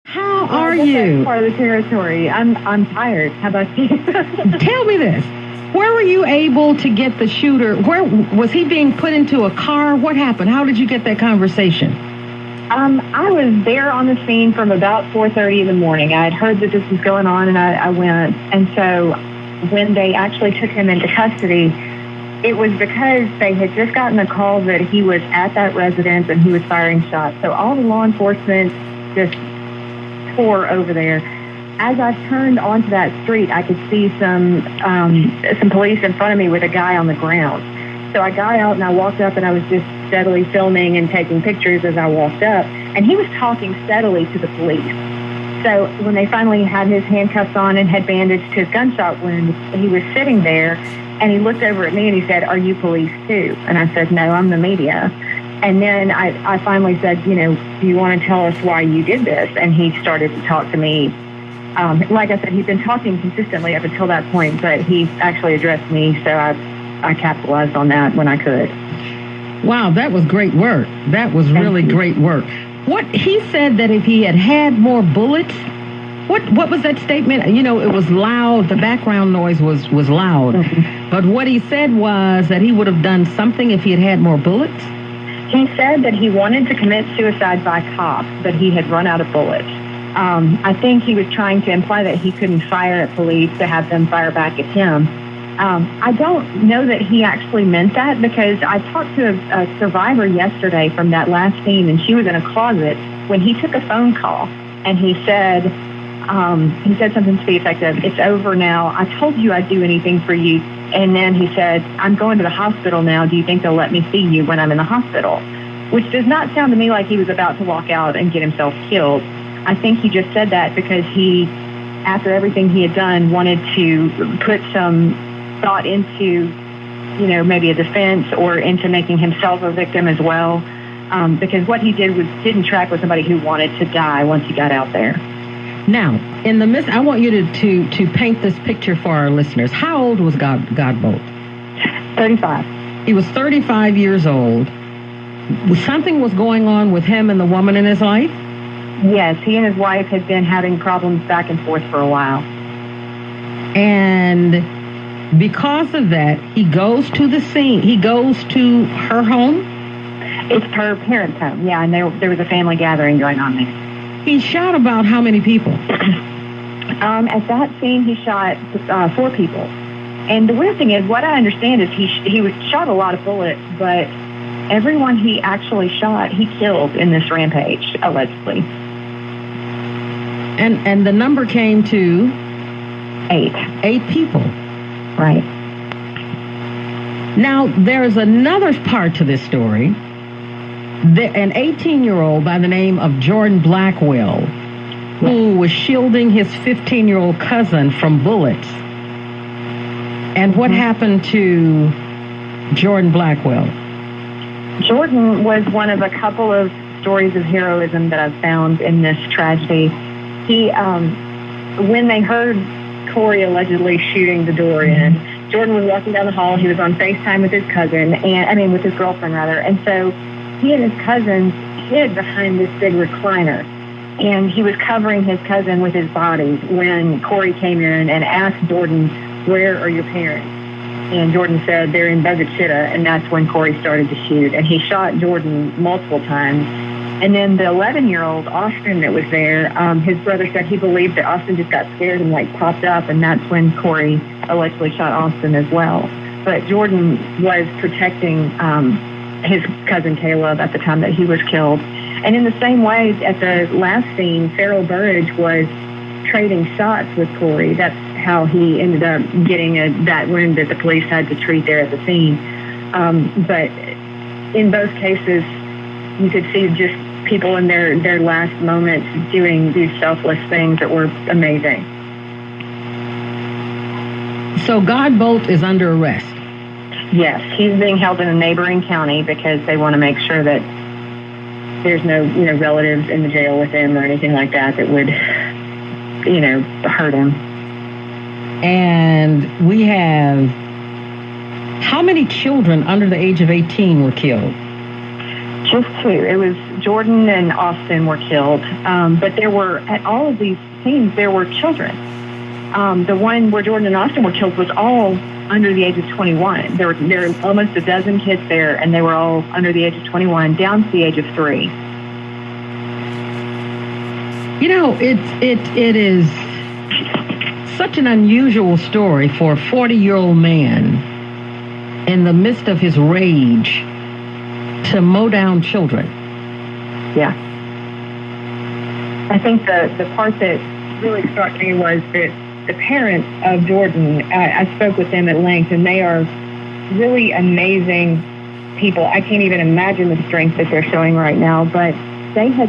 How are That's you? part of the territory. I'm tired. How about you? Tell me this. Where were you able to get the shooter? Where was he being put into a car? What happened? How did you get that conversation? I was there on the scene from about 4:30 in the morning. I had heard that this was going on, and I went. And so when they actually took him into custody, it was because they had just gotten a call that he was at that residence and he was firing shots. So all the law enforcement just tore over there. As I turned onto that street, I could see some police in front of me with a guy on the ground. So I got out and I walked up and I was just steadily filming and taking pictures as I walked up. And he was talking steadily to the police. So when they finally had his handcuffs on and had bandaged his gunshot wound, he was sitting there and he looked over at me and he said, "Are you police too?" And I said, "No, I'm the media." And then I finally said, "Do you want to tell us why you did this?" And he started to talk to me. Like I said, he'd been talking consistently up until that point, but he actually addressed me, so I capitalized on that when I could. Wow, that was great work. That was really great work. What he said that if he had more bullets, what was that statement? It was loud. The background noise was loud. Mm-hmm. But what he said was that he would have done something if he had more bullets. He said that he wanted to commit suicide by cop, but he had run out of bullets. I think he was trying to imply that he couldn't fire at police to have them fire back at him. I don't know that he actually meant that, because I talked to a survivor yesterday from that last scene, and she was in a closet when he took a phone call, and he said something to the effect of, "It's over now. I told you I'd do anything for you." And then he said, "I'm going to the hospital now. Do you think they'll let me see you when I'm in the hospital?" Which does not sound to me like he was about to walk out and get himself killed. I think he just said that because he, after everything he had done, wanted to put some thought into, maybe a defense or into making himself a victim as well. Because what he did didn't track with somebody who wanted to die once he got out there. Now, in the midst, I want you to paint this picture for our listeners. How old was Godbolt? 35. He was 35 years old. Something was going on with him and the woman in his life? Yes, he and his wife had been having problems back and forth for a while. And because of that, he goes to the scene. He goes to her home? It's her parents' home, yeah, and there was a family gathering going on there. He shot about how many people? At that scene, he shot 4 people. And the weird thing is, what I understand is he was shot a lot of bullets, but everyone he actually shot, he killed in this rampage, allegedly. And the number came to 8. 8 people. Right. Now, there's another part to this story. An 18-year-old by the name of Jordan Blackwell, who was shielding his 15-year-old cousin from bullets. And what happened to Jordan Blackwell? Jordan was one of a couple of stories of heroism that I've found in this tragedy. He, when they heard Corey allegedly shooting the door in, Jordan was walking down the hall. He was on FaceTime with his cousin, with his girlfriend rather. And so he and his cousins hid behind this big recliner, and he was covering his cousin with his body when Corey came in and asked Jordan, "Where are your parents?" And Jordan said, "They're in Boca Chica," and that's when Corey started to shoot. And he shot Jordan multiple times. And then the 11-year-old, Austin, that was there, his brother said he believed that Austin just got scared and, popped up, and that's when Corey allegedly shot Austin as well. But Jordan was protecting his cousin Caleb at the time that he was killed. And in the same way, at the last scene, Farrell Burridge was trading shots with Corey. That's how he ended up getting that wound that the police had to treat there at the scene. But in both cases, you could see just people in their last moments doing these selfless things that were amazing. So Godbolt is under arrest? Yes, he's being held in a neighboring county because they want to make sure that there's no, relatives in the jail with him or anything like that would, hurt him. And we have, how many children under the age of 18 were killed? Just two. It was Jordan and Austin were killed. But there were, at all of these scenes, there were children. The one where Jordan and Austin were killed was all under the age of 21. There were almost a dozen kids there, and they were all under the age of 21, down to the age of 3. You know, it is such an unusual story for a 40-year-old man in the midst of his rage to mow down children. Yeah. I think the part that really struck me was that the parents of Jordan, I spoke with them at length, and they are really amazing people. I can't even imagine the strength that they're showing right now, but they had